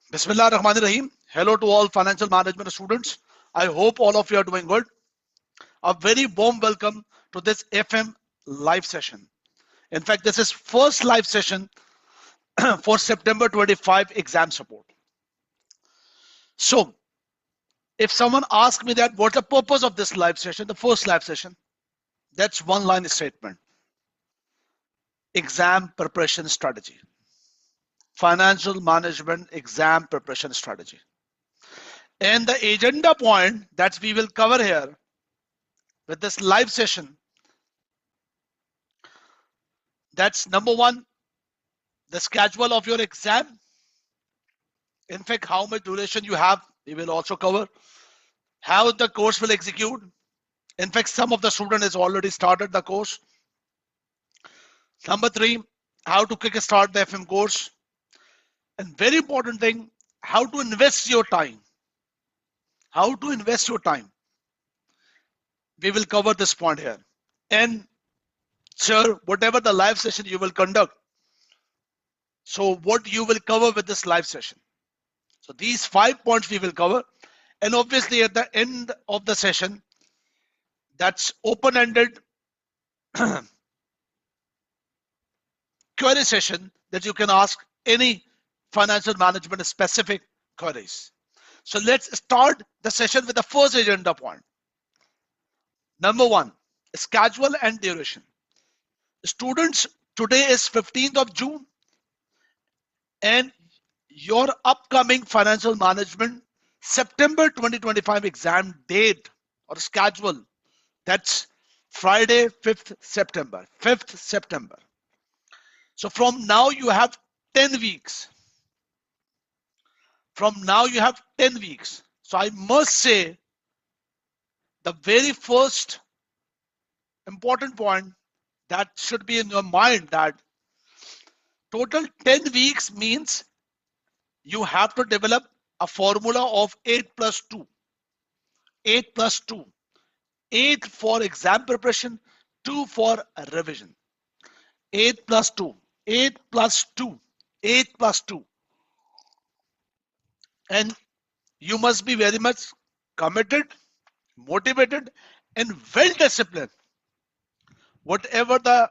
Bismillah ar-Rahman ar-Rahim. Hello to all financial management students. I hope all of you are doing good. A very warm welcome to this FM live session. In fact, this is first live session for September 25 exam support. So, if someone asks me that what's the purpose of this live session, the first live session, that's one line statement. Exam preparation strategy. Financial management exam preparation strategy. And the agenda point that we will cover here with this live session, that's number one, the schedule of your exam. In fact, how much duration you have, we will also cover. How the course will execute. In fact, some of the student has already started the course. Number three, how to kickstart the FM course. And very important thing, how to invest your time. How to invest your time. We will cover this point here. And sure, whatever the live session you will conduct, so what you will cover with this live session. So these 5 points we will cover. And obviously at the end of the session, that's open-ended query session that you can ask any financial management specific queries. So let's start the session with the first agenda point. Number one, schedule and duration. Students, today is 15th of June and your upcoming financial management September 2025 exam date or schedule, that's Friday 5th September. 5th September. So from now you have 10 weeks. From now you have 10 weeks. So I must say the very first important point that should be in your mind that total 10 weeks means you have to develop a formula of 8 plus 2. 8 plus 2. 8 for exam preparation, 2 for revision. 8 plus 2. 8 plus 2. 8 plus 2. And you must be very much committed, motivated, and well disciplined. Whatever the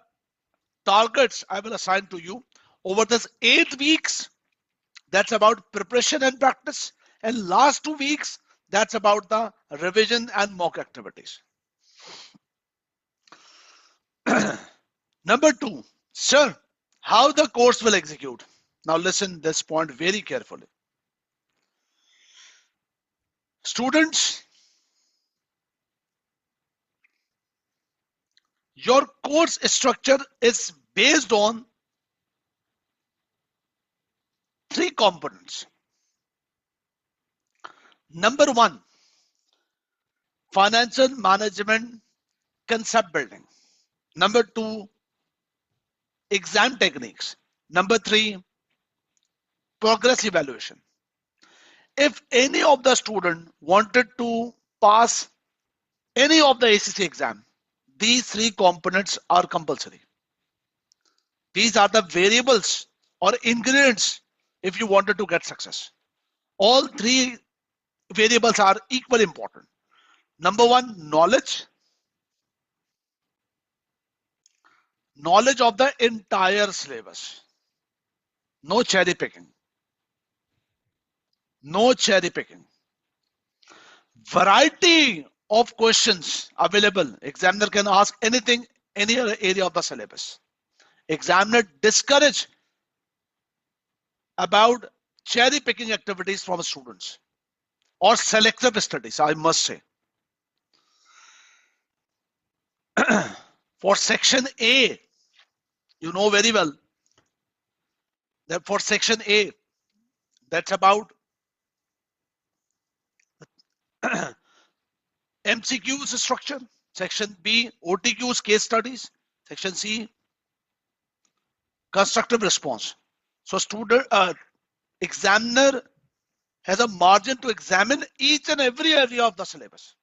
targets I will assign to you over this 8 weeks, that's about preparation and practice. And last 2 weeks, that's about the revision and mock activities. Number two, sir, how the course will execute. Now listen this point very carefully. Students, your course structure is based on 3 components. Number one, financial management concept building. Number two, exam techniques. Number three, progress evaluation. If any of the student wanted to pass any of the ACC exam, these 3 components are compulsory. These are the variables or ingredients if you wanted to get success. All 3 variables are equally important. Number one, knowledge. Knowledge of the entire syllabus. No cherry picking. No cherry picking. Variety of questions available. Examiner can ask anything, any other area of the syllabus. Examiner discourage about cherry picking activities from students or selective studies, I must say. For section A, you know very well that for section A, that's about MCQs structure. Section B, OTQs case studies. Section C, constructive response. So student examiner has a margin to examine each and every area of the syllabus.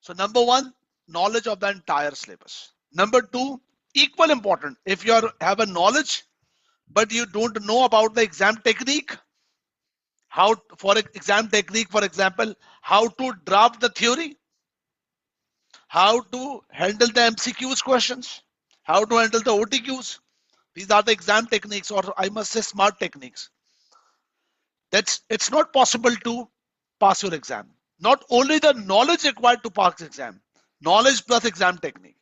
So number one, knowledge of the entire syllabus. Number two, equal important, if you have a knowledge but you don't know about the exam technique, how, for exam technique, for example, how to draft the theory, how to handle the MCQs questions, how to handle the OTQs. These are the exam techniques, or I must say smart techniques. It's not possible to pass your exam. Not only the knowledge required to pass exam, knowledge plus exam technique.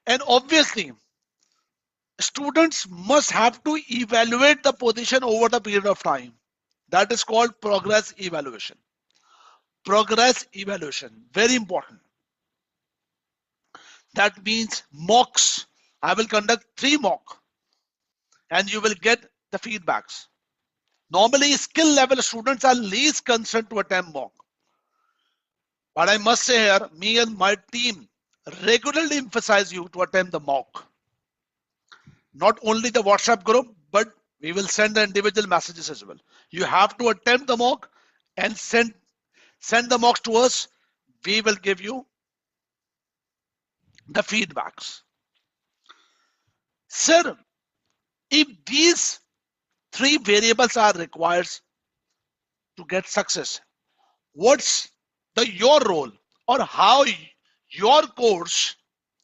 And obviously, students must have to evaluate the position over the period of time. That is called progress evaluation. Progress evaluation, very important. That means mocks. I will conduct 3 mock and you will get the feedbacks. Normally, skill level students are least concerned to attempt mock. But I must say here, me and my team regularly emphasize you to attempt the mock. Not only the WhatsApp group, but we will send the individual messages as well. You have to attempt the mock and send the mocks to us. We will give you the feedbacks. Sir, if these 3 variables are required to get success, what's your role, or how your course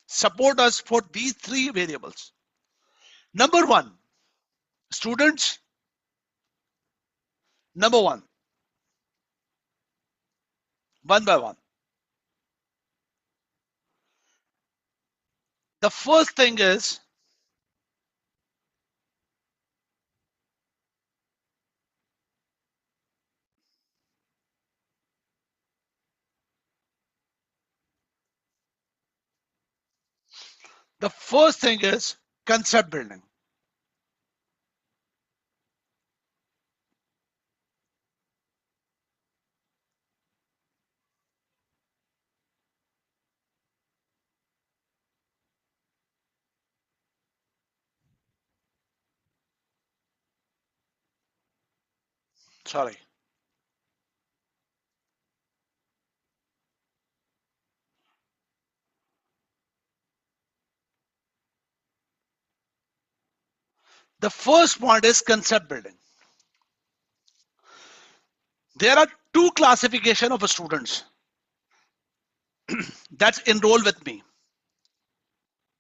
support us for these 3 variables? Number 1, students, number 1, one by one. The first thing is, concept building. Sorry. The first point is concept building. There are 2 classification of students that enroll with me.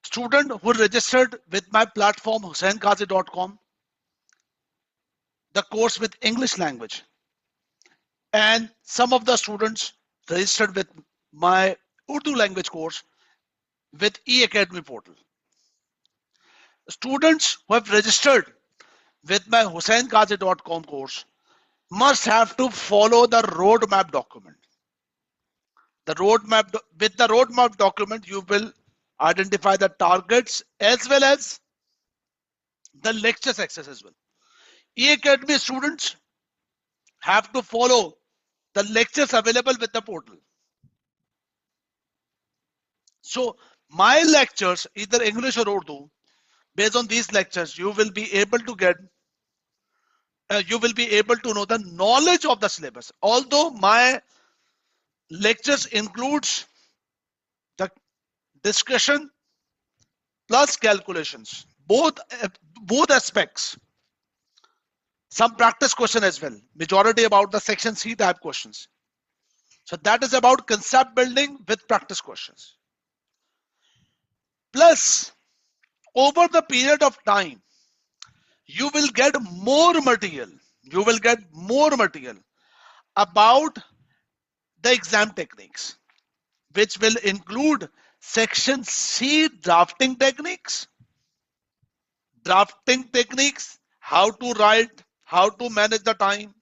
Student who registered with my platform husseinkazi.com, the course with English language, and some of the students registered with my Urdu language course with eAcademy portal. Students who have registered with my husseinkazi.com course must have to follow the roadmap document. With the roadmap document, you will identify the targets as well as the lectures access as well. eAcademy students have to follow the lectures available with the portal. So my lectures, either English or Urdu, based on these lectures, you will be able to know the knowledge of the syllabus. Although my lectures includes the discussion plus calculations, both aspects. Some practice question as well, majority about the section C type questions. So that is about concept building with practice questions. Plus, over the period of time, you will get more material. About the exam techniques, which will include section C drafting techniques, how to write, how to manage the time.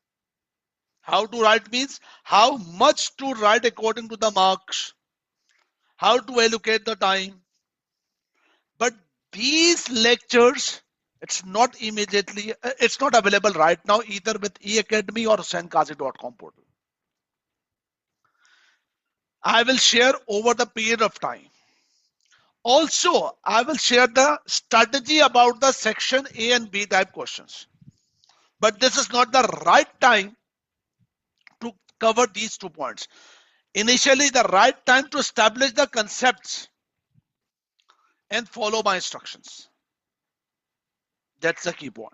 How to write means how much to write according to the marks, how to allocate the time. But these lectures, it's not available right now either with eAcademy or husseinkazi.com portal. I will share over the period of time. Also, I will share the strategy about the section A and B type questions. But this is not the right time to cover these 2 points. Initially, the right time to establish the concepts and follow my instructions. That's the key point.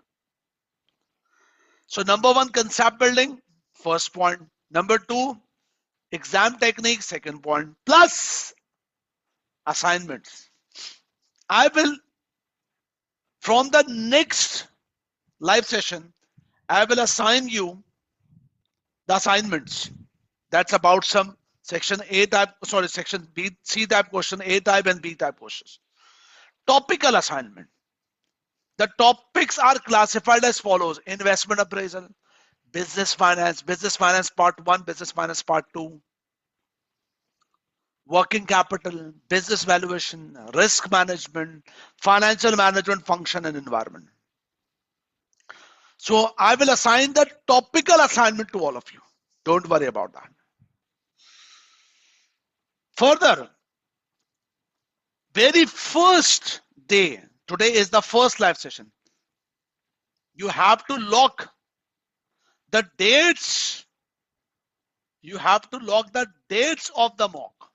So number one, concept building, first point. Number two, exam technique, second point, plus assignments. I will, from the next live session, I will assign you the assignments. That's about some section A type, sorry, section B, C type question, A type and B type questions. Topical assignment. The topics are classified as follows: investment appraisal, business finance part 1, business finance part 2, working capital, business valuation, risk management, financial management function and environment. So I will assign the topical assignment to all of you. Don't worry about that. Further, very first day, today is the first live session. You have to lock the dates. You have to lock the dates of the mock.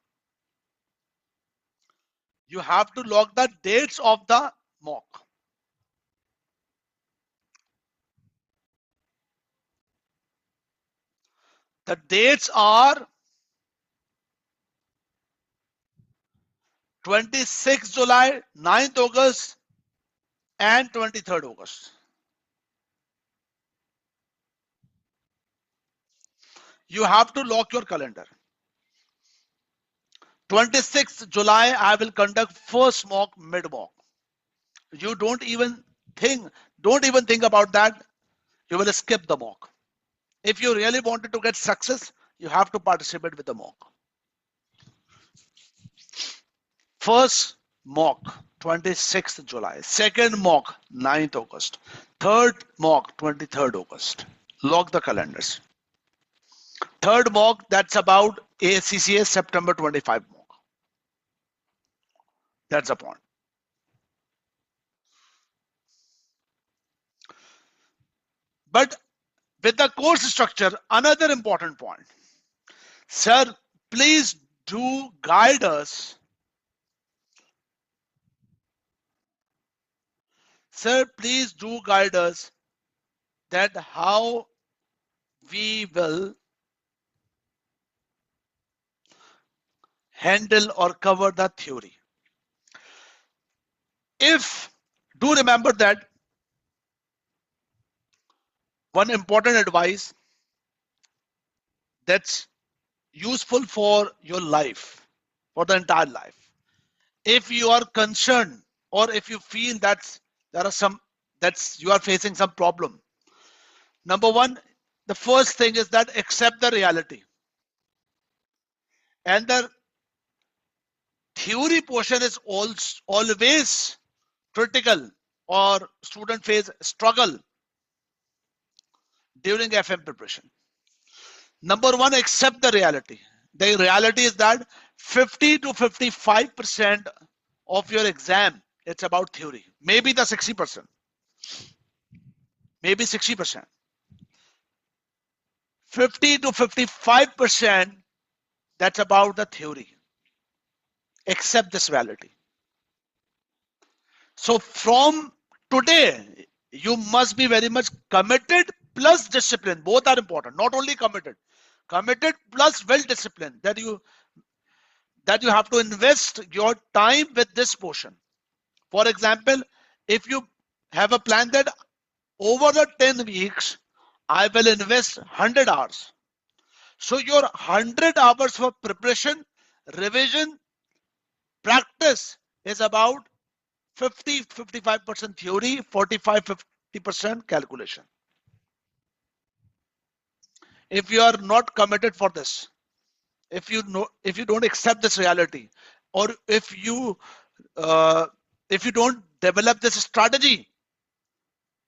You have to lock the dates of the mock. The dates are 26th July, 9th August, and 23rd August. You have to lock your calendar. 26th July, I will conduct first mock, mid mock. You don't even think about that. You will skip the mock. If you really wanted to get success, you have to participate with the mock. First mock, 26th July. Second mock, 9th August. Third mock, 23rd August. Lock the calendars. Third mock, that's about ACCA September 25 mock. That's the point. But with the course structure, another important point. Sir, please do guide us. Sir, please do guide us that how we will handle or cover the theory. Do remember that one important advice that's useful for your life, for the entire life. If you are concerned or if you feel that you are facing some problem, number one, the first thing is that accept the reality. And the theory portion is always critical, or student face struggle during FM preparation. Number one, accept the reality. The reality is that 50 to 55% of your exam, it's about theory. Maybe the 60%. Maybe 60%. 50 to 55%, that's about the theory. Accept this reality. So from today, you must be very much committed plus discipline. Both are important. Not only committed plus well disciplined. That you have to invest your time with this portion. For example, if you have a plan that over the 10 weeks, I will invest 100 hours. So your 100 hours for preparation, revision, practice is about 50-55% theory, 45-50% calculation. If you are not committed for this, if you don't accept this reality, or if you don't develop this strategy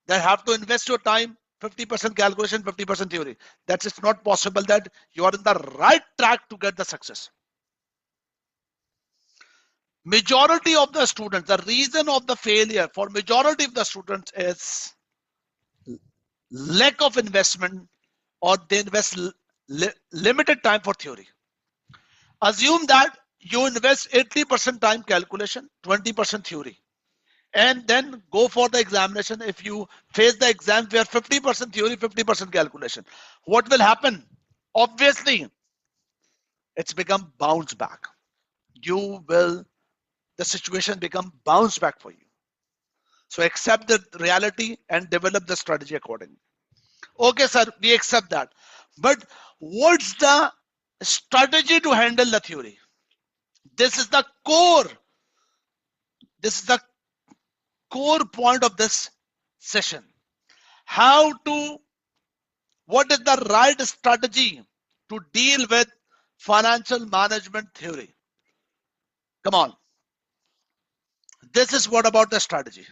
that have to invest your time, 50% calculation, 50% theory, that is not possible that you are in the right track to get the success. Majority of the students, the reason of the failure for majority of the students is lack of investment, or they invest limited time for theory. Assume that you invest 80% time calculation, 20% theory, and then go for the examination. If you face the exam where 50% theory, 50% calculation, what will happen? Obviously, it's become bounce back. You will, the situation become bounce back for you. So accept the reality and develop the strategy accordingly. Okay, sir, we accept that. But what's the strategy to handle the theory? This is the core. This is the core point of this session. How to, what is the right strategy to deal with financial management theory? Come on. This is what about the strategy.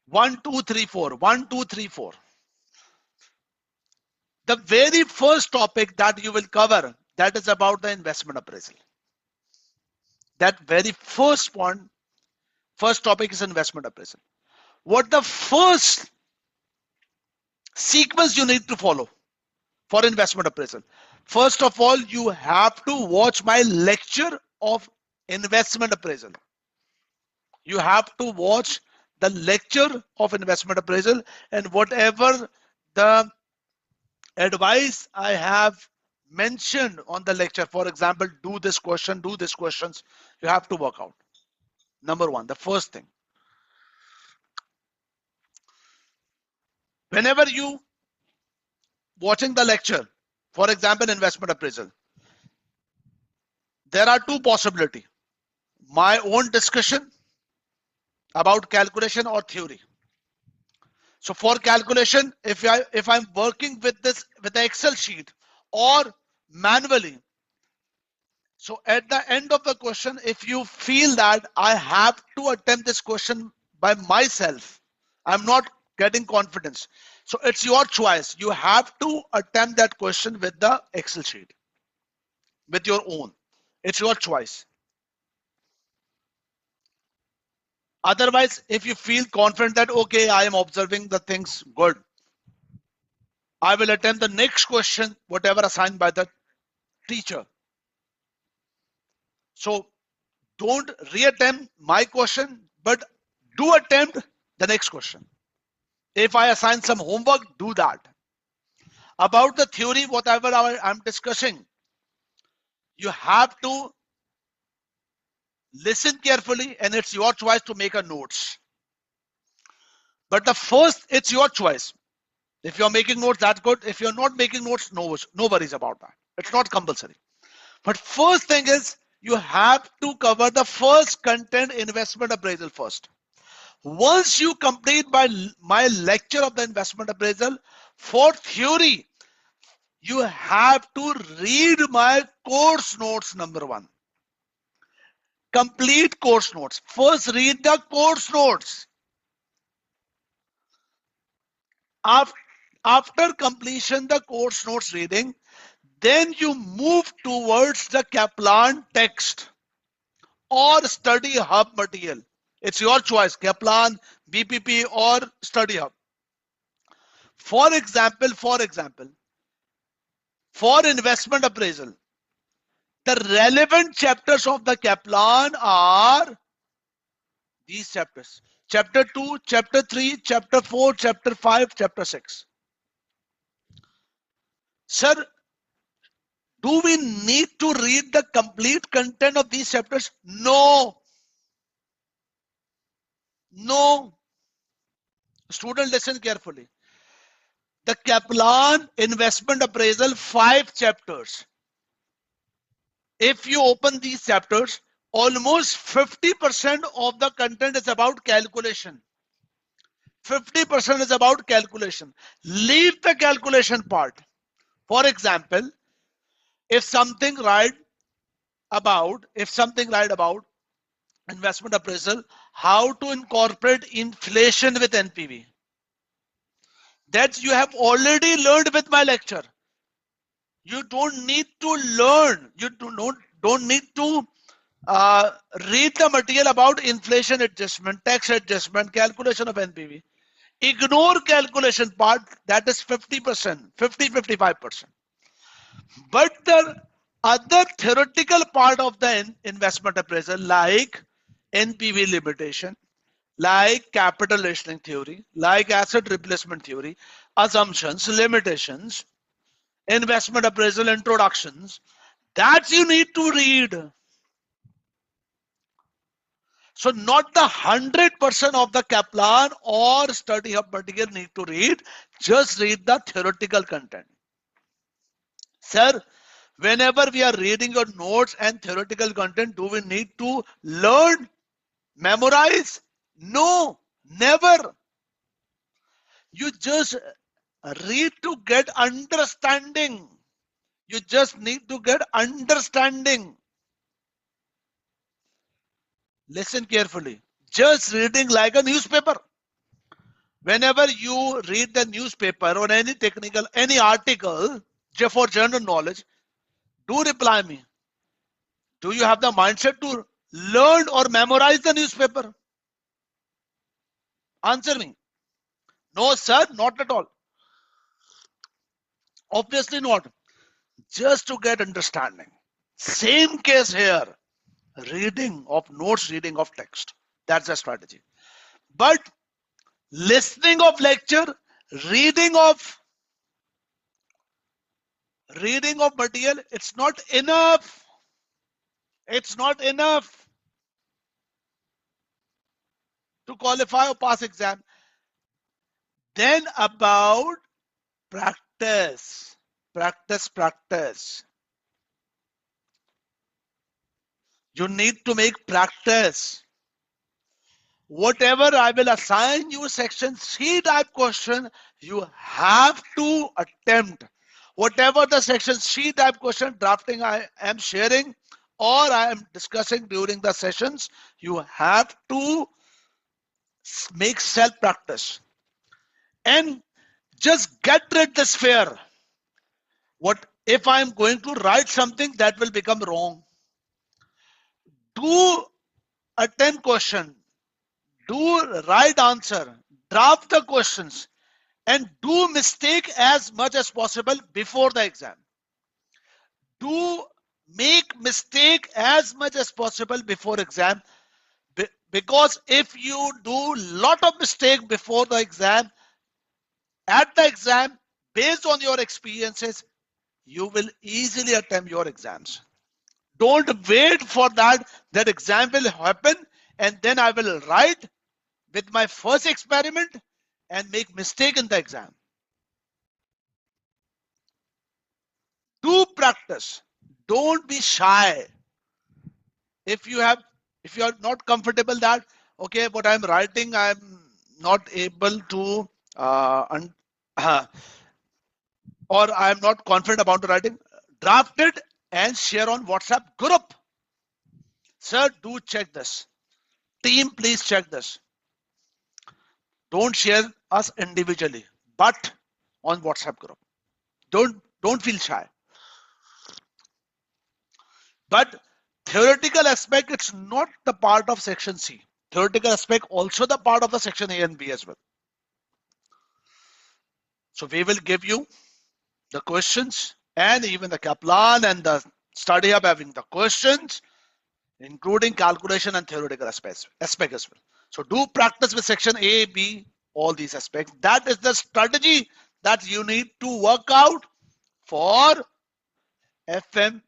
1, 2, 3, 4. 1, 2, 3, 4. The very first topic that you will cover, that is about the investment appraisal. That very first point, first topic is investment appraisal. What the first sequence you need to follow for investment appraisal? First of all, you have to watch my lecture of investment appraisal. You have to watch the lecture of investment appraisal, and whatever the advice I have mentioned on the lecture, for example, do this question, do these questions, you have to work out. Number one, the first thing. Whenever you watching the lecture, for example, investment appraisal, there are two possibilities. My own discussion about calculation or theory. So for calculation, if I'm working with this with the Excel sheet or manually, so at the end of the question, if you feel that I have to attempt this question by myself, I'm not getting confidence. So it's your choice. You have to attempt that question with the Excel sheet, with your own. It's your choice. Otherwise, if you feel confident that, okay, I am observing the things good, I will attempt the next question, whatever assigned by the teacher. So don't reattempt my question, but do attempt the next question. If I assign some homework, do that. About the theory, whatever I'm discussing, you have to listen carefully, and it's your choice to make a notes. But the first, it's your choice. If you're making notes, that's good. If you're not making notes, no worries about that. It's not compulsory. But first thing is, you have to cover the first content investment appraisal first. Once you complete my lecture of the investment appraisal, for theory, you have to read my course notes, number one. Complete course notes. First, read the course notes. After completion the course notes reading, then you move towards the Kaplan text or study hub material. It's your choice, Kaplan, BPP or study hub. For example, for investment appraisal, the relevant chapters of the Kaplan are these chapters. Chapter 2, Chapter 3, Chapter 4, Chapter 5, Chapter 6. Sir, do we need to read the complete content of these chapters? No. No. Student, listen carefully. The Kaplan investment appraisal, 5 chapters. If you open these chapters, almost 50% of the content is about calculation. 50% is about calculation. Leave the calculation part. For example, if something write about investment appraisal, how to incorporate inflation with NPV. That you have already learned with my lecture. You don't need to learn. You don't need to read the material about inflation adjustment, tax adjustment, calculation of NPV. Ignore calculation part, that is 50%, 50-55%. But the Other theoretical part of the investment appraisal, like NPV limitation, like capital rationing theory, like asset replacement theory, assumptions, limitations, investment appraisal introductions, that you need to read. So not the 100% of the Kaplan or study hub material need to read, just read the theoretical content. Sir, whenever we are reading your notes and theoretical content, do we need to learn, memorize? No, never. You just read to get understanding. You just need to get understanding. Listen carefully. Just reading like a newspaper. Whenever you read the newspaper or any technical, any article for general knowledge, do reply me. Do you have the mindset to learn or memorize the newspaper? Answer me. No, sir, not at all. Obviously not. Just to get understanding. Same case here. Reading of notes, reading of text. That's the strategy. But listening of lecture, reading of material, it's not enough. It's not enough to qualify or pass exam. Then about practice. Practice. You need to make practice. Whatever I will assign you section C type question, you have to attempt. Whatever the section C type question drafting I am sharing or I am discussing during the sessions, you have to make self practice and just get rid this fear. What if I am going to write something that will become wrong? Do attempt question, do right answer, draft the questions, and do mistake as much as possible before the exam. Do make mistake as much as possible before exam, because if you do lot of mistake before the exam, at the exam, based on your experiences, you will easily attempt your exams. Don't wait for that exam will happen and then I will write with my first experiment and make mistake in the exam. Do practice. Don't be shy. If you are not comfortable that, okay, what I'm writing, I'm not able to or I'm not confident about the writing, draft it and share on WhatsApp group. Sir, do check this. Team, please check this. Don't share us individually, but on WhatsApp group. Don't feel shy. But theoretical aspect, it's not the part of section C. Theoretical aspect also the part of the section A and B as well. So we will give you the questions and even the Kaplan and the study hub having the questions, including calculation and theoretical aspect as well. So do practice with section A, B, all these aspects. That is the strategy that you need to work out for FM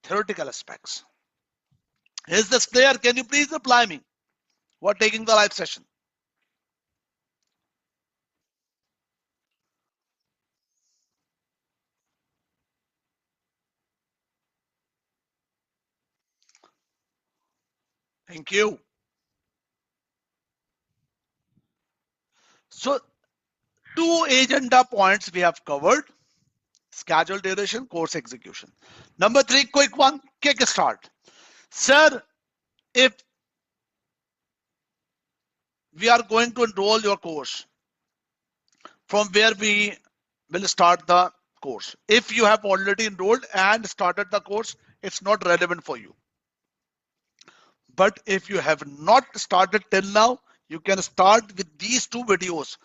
theoretical aspects. Is this clear? Can you please reply me? We're taking the live session. Thank you. So 2 agenda points we have covered: schedule duration, course execution. Number 3, quick one, kick start. Sir, if we are going to enroll your course, from where we will start the course? If you have already enrolled and started the course, it's not relevant for you. But if you have not started till now, you can start with these 2 videos.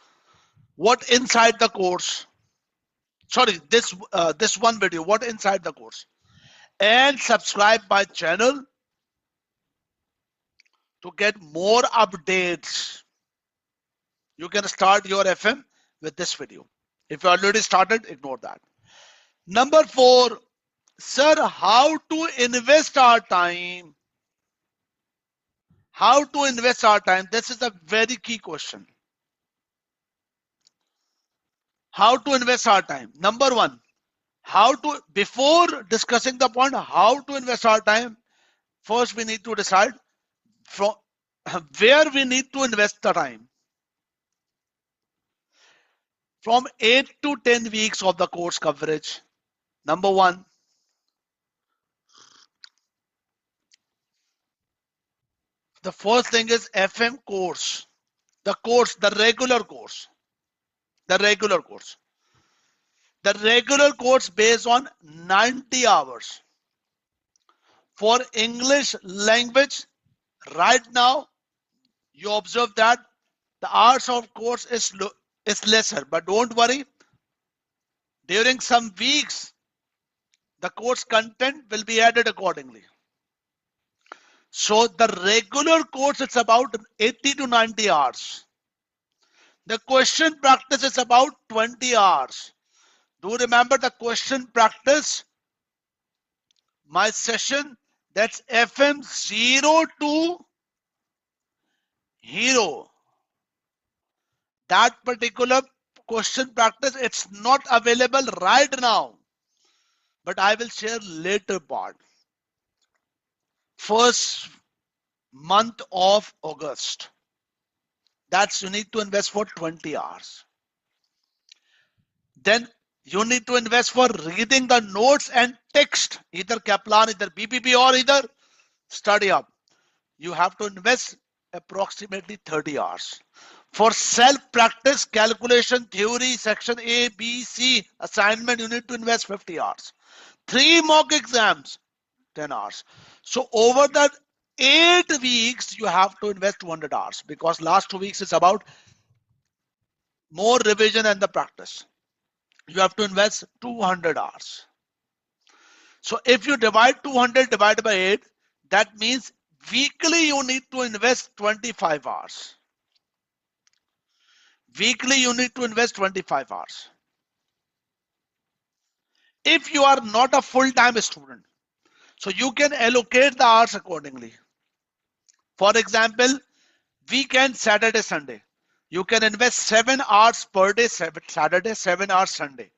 What inside the course? Sorry, this one video, what inside the course? and subscribe my channel to get more updates. You can start your FM with this video. If you already started, ignore that. Number 4, sir, how to invest our time? How to invest our time? This is a very key question. How to invest our time? Number 1, before discussing the point, how to invest our time, first we need to decide from where we need to invest the time. From 8 to 10 weeks of the course coverage. Number 1, the first thing is FM course. The regular course. The regular course based on 90 hours. For English language, right now, you observe that the hours of course is lesser, but don't worry. During some weeks, the course content will be added accordingly. So the regular course, it's about 80 to 90 hours. The question practice is about 20 hours. Do remember the question practice? My session, that's FM 0 to Hero. That particular question practice, it's not available right now, but I will share later part. First month of August. That's you need to invest for 20 hours. Then you need to invest for reading the notes and text, either Kaplan, either BPP, or either Study Hub. You have to invest approximately 30 hours. For self-practice, calculation, theory, section A, B, C, assignment, you need to invest 50 hours. 3 mock exams, 10 hours. So over the 8 weeks, you have to invest 200 hours because last 2 weeks is about more revision and the practice. You have to invest 200 hours. So if you divide 200 divided by 8, that means weekly you need to invest 25 hours. Weekly you need to invest 25 hours. If you are not a full-time student, so you can allocate the hours accordingly. For example, weekend, Saturday, Sunday. You can invest 7 hours per day, Saturday, 7 hours Sunday.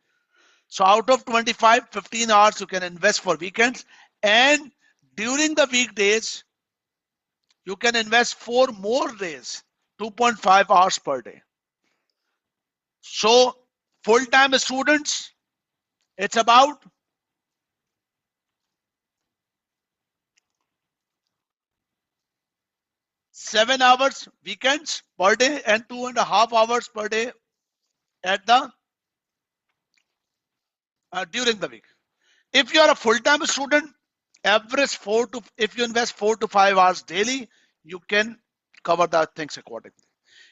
So out of 25, 15 hours you can invest for weekends, and during the weekdays, you can invest 4 more days, 2.5 hours per day. So full-time students, it's about 7 hours weekends per day and 2.5 hours per day at the during the week. If you are a full-time student, average if you invest 4 to 5 hours daily, you can cover that things accordingly.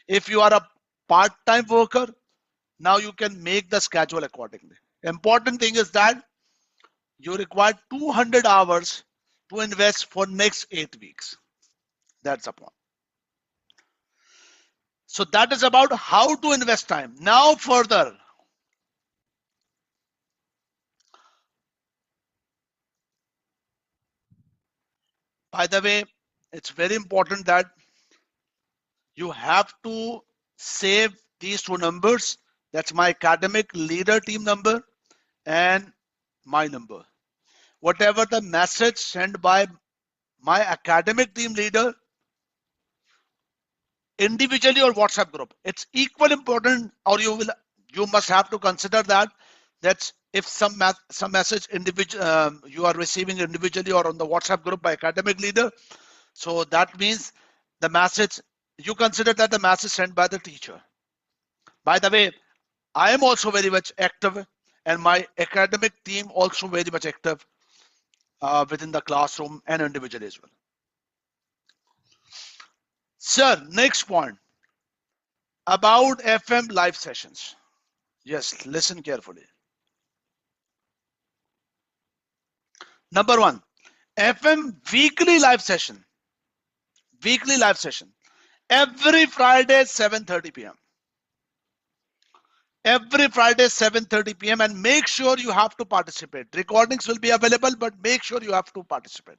If you are a part-time worker, now you can make the schedule accordingly. Important thing is that you require 200 hours to invest for next 8 weeks. That's the point. So that is about how to invest time. Now further, by the way, it's very important that you have to save these 2 numbers. That's my academic leader team number and my number. Whatever the message sent by my academic team leader, individually or WhatsApp group, it's equally important, or you must have to consider that if some message you are receiving individually or on the WhatsApp group by academic leader, so that means the message, you consider that the message sent by the teacher. By the way, I am also very much active, and my academic team also very much active within the classroom and individually as well. Sir, next point about FM live sessions. Yes, listen carefully. Number one, FM weekly live session. Weekly live session. Every Friday, 7:30 p.m. Every Friday, 7:30 p.m. and make sure you have to participate. Recordings will be available, but make sure you have to participate.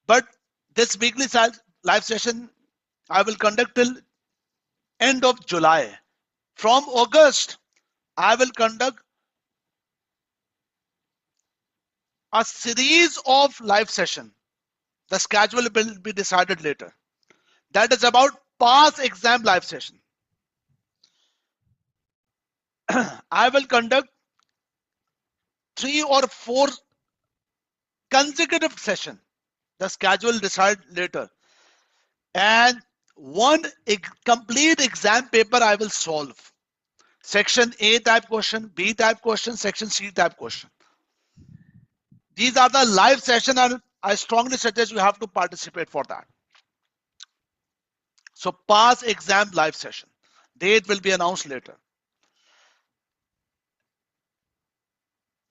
But this weekly live session, I will conduct till end of July. From August, I will conduct a series of live session. The schedule will be decided later. That is about past exam live session. I will conduct 3 or 4 consecutive session. The schedule decide later. And one complete exam paper I will solve. Section A type question, B type question, section C type question. These are the live session and I strongly suggest you have to participate for that. So past exam live session. Date will be announced later.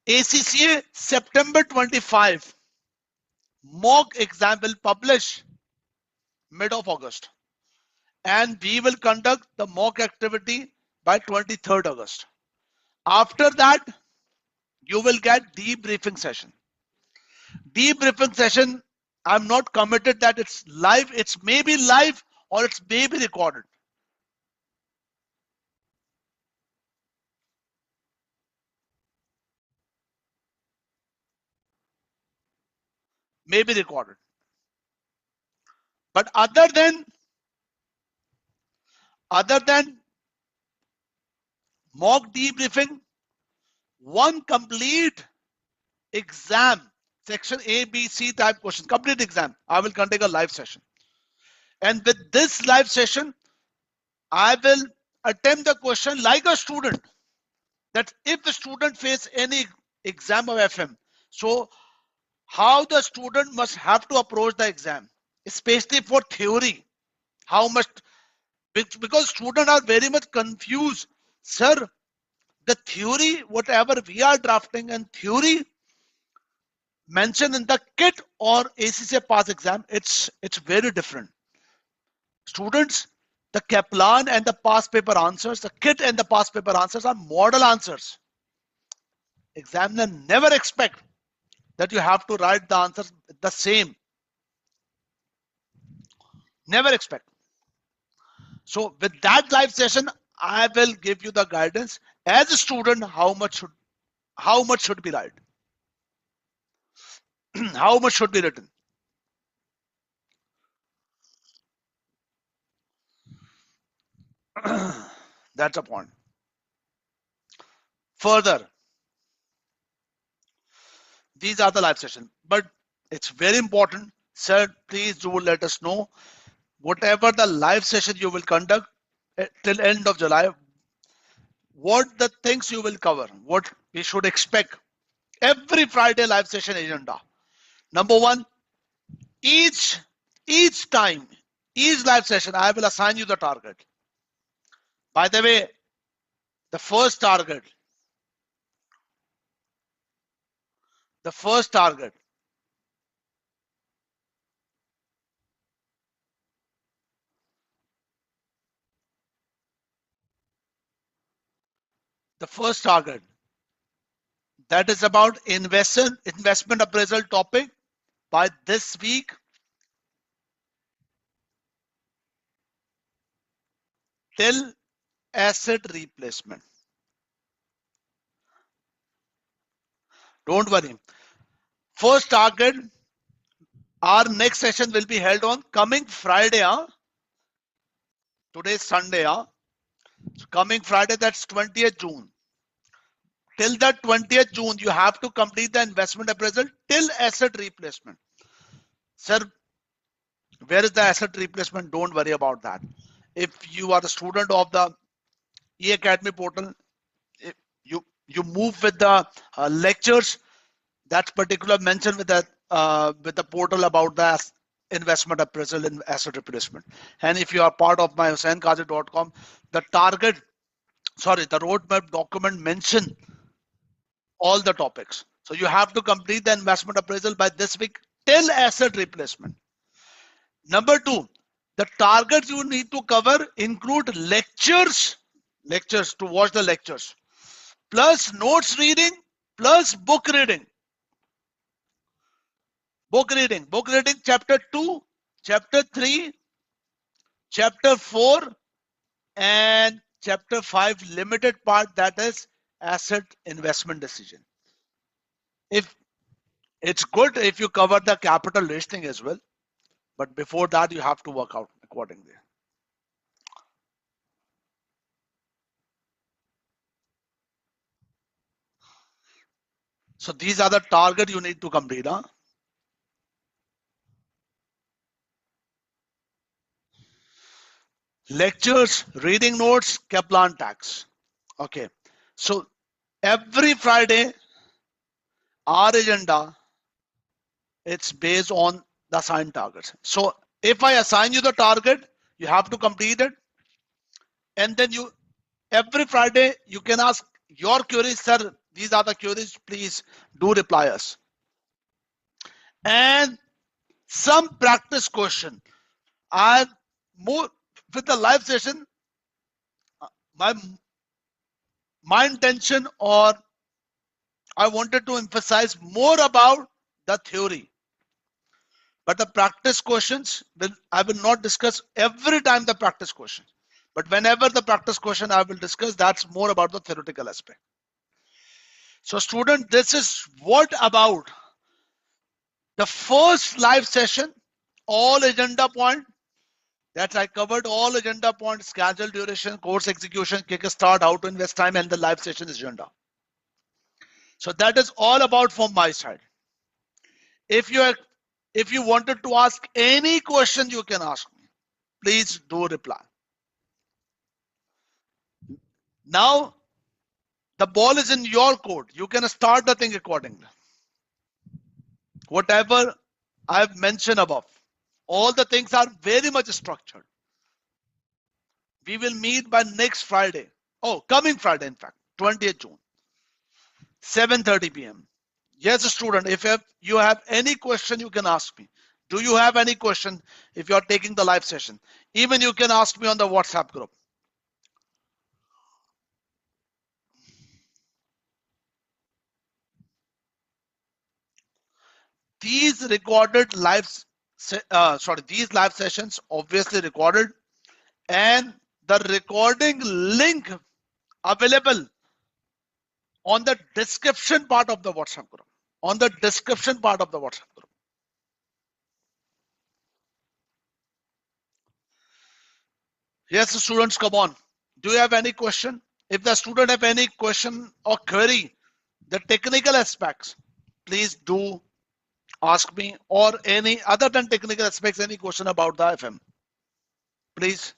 ACCA September 25. Mock exam will publish mid of August. And we will conduct the mock activity by 23rd August. After that, you will get debriefing session. Debriefing session, I'm not committed that it's live. It's maybe live or it's maybe recorded. Maybe recorded. But other than mock debriefing, one complete exam, section A, B, C type question, complete exam, I will conduct a live session. And with this live session, I will attempt the question like a student, that if the student face any exam of FM, so how the student must have to approach the exam, especially for theory. How much, because students are very much confused. Sir, the theory, whatever we are drafting and theory mentioned in the KIT or ACCA pass exam, it's very different. Students, the Kaplan and the past paper answers, the KIT and the past paper answers are model answers. Examiner never expect that you have to write the answers the same. Never expect. So with that live session, I will give you the guidance as a student how much should be right. How much should be written. That's a point. Further, these are the live sessions, but it's very important, sir, please do let us know whatever the live session you will conduct till end of July, what the things you will cover, what we should expect. Every Friday live session agenda. Number one, each time, each live session, I will assign you the target. By the way, the first target, the first target that is about investment appraisal topic by this week. Till asset replacement. Don't worry. First target, our next session will be held on coming Friday. Today is Sunday. So coming Friday, that's 20th June. Till that 20th June, you have to complete the investment appraisal till asset replacement. Sir, where is the asset replacement? Don't worry about that. If you are a student of the E-Academy portal, you move with the lectures, that's particular mentioned with the portal about the investment appraisal and asset replacement. And if you are part of my HusseinKazi.com, the roadmap document mention all the topics. So you have to complete the investment appraisal by this week till asset replacement. Number 2, the targets you need to cover include lectures to watch the lectures, plus notes reading, plus book reading. Book reading chapter 2, chapter 3, chapter 4, and chapter 5 limited part, that is asset investment decision. If it's good if you cover the capital listing as well, but before that you have to work out accordingly. So these are the target you need to complete. Lectures, reading notes, Kaplan tax. Okay, so every Friday our agenda, it's based on the assigned targets. So if I assign you the target, you have to complete it, and then you every Friday you can ask your queries. Sir, these are the queries, please do reply us. And some practice question. I more with the live session, my intention, or I wanted to emphasize more about the theory, but the practice questions, I will not discuss every time the practice question, but whenever the practice question I will discuss, that's more about the theoretical aspect. So student, this is what about the first live session, all agenda point. That I covered all agenda points: schedule, duration, course execution, kickstart, how to invest time, and the live session agenda. So that is all about from my side. If you wanted to ask any question, you can ask me. Please do reply. Now the ball is in your court. You can start the thing accordingly. Whatever I've mentioned above, all the things are very much structured. We will meet by next Friday. Oh, coming Friday, in fact, 20th June, 7:30 p.m. Yes, student, if you have any question, you can ask me. Do you have any question if you are taking the live session? Even you can ask me on the WhatsApp group. These recorded these live sessions obviously recorded, and the recording link available on the description part of the WhatsApp group. On the description part of the WhatsApp group. Yes, students, come on. Do you have any question? If the student have any question or query, the technical aspects, please do ask me, or any other than technical aspects, any question about the FM, please.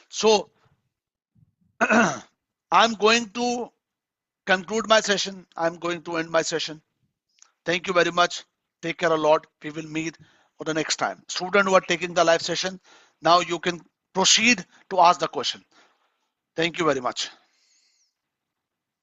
So I'm going to conclude my session. I'm going to end my session. Thank you very much. Take care a lot. We will meet for the next time. Student who are taking the live session, now you can proceed to ask the question. Thank you very much.